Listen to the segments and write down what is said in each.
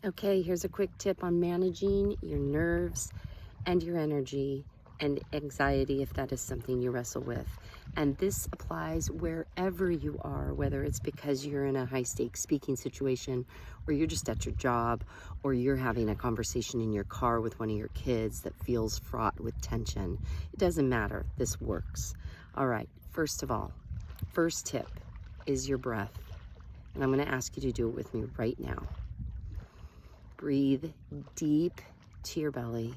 Okay, here's a quick tip on managing your nerves and your energy and anxiety if that is something you wrestle with. And this applies wherever you are, whether it's because you're in a high stakes speaking situation, or you're just at your job, or you're having a conversation in your car with one of your kids that feels fraught with tension. It doesn't matter, this works. All right, first of all, first tip is your breath. And I'm gonna ask you to do it with me right now. Breathe deep to your belly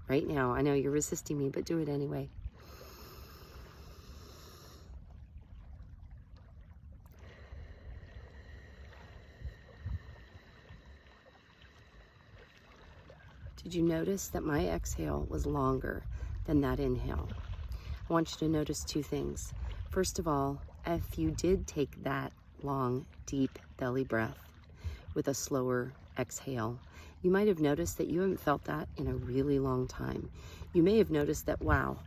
right now. I know you're resisting me, but do it anyway. Did you notice that my exhale was longer than that inhale? I want you to notice two things. First of all, if you did take that long, deep belly breath with a slower exhale, you might have noticed that you haven't felt that in a really long time. You may have noticed that, wow,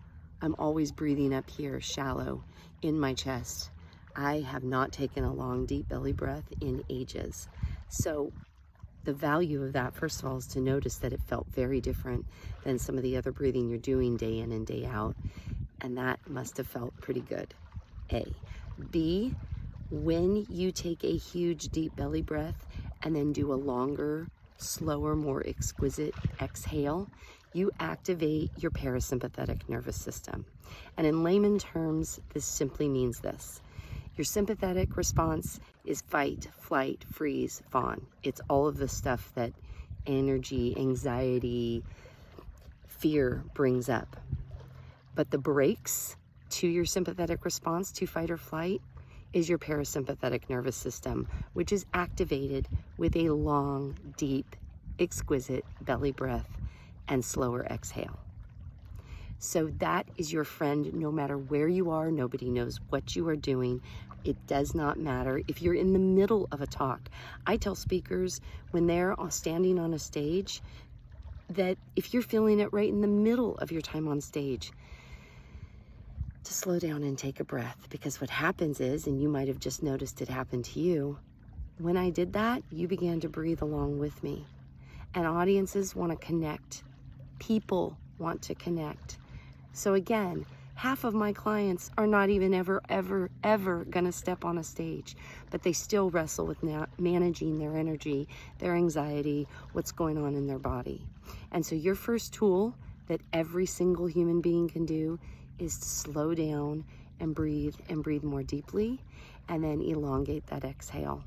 I'm always breathing up here, shallow, in my chest. I have not taken a long, deep belly breath in ages. So the value of that, first of all, is to notice that it felt very different than some of the other breathing you're doing day in and day out. And that must have felt pretty good, A. B, when you take a huge deep belly breath and then do a longer, slower, more exquisite exhale, you activate your parasympathetic nervous system. And in layman terms, this simply means this. Your sympathetic response is fight, flight, freeze, fawn. It's all of the stuff that energy, anxiety, fear brings up. But the brakes to your sympathetic response to fight or flight is your parasympathetic nervous system, which is activated with a long, deep, exquisite belly breath and slower exhale. So that is your friend no matter where you are. Nobody knows what you are doing. It does not matter if you're in the middle of a talk. I tell speakers when they're standing on a stage that if you're feeling it right in the middle of your time on stage, to slow down and take a breath, because what happens is, and you might have just noticed it happen to you, when I did that, you began to breathe along with me. And audiences want to connect. People want to connect. So again, half of my clients are not even ever going to step on a stage, but they still wrestle with managing their energy, their anxiety, what's going on in their body. And so your first tool that every single human being can do is to slow down and breathe more deeply, and then elongate that exhale.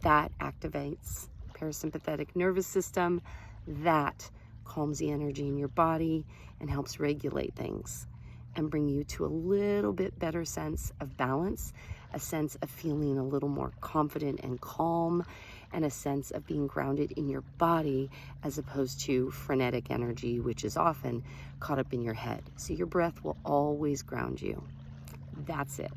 That activates parasympathetic nervous system. That calms the energy in your body and helps regulate things and bring you to a little bit better sense of balance, a sense of feeling a little more confident and calm, and a sense of being grounded in your body as opposed to frenetic energy, which is often caught up in your head. So your breath will always ground you. That's it.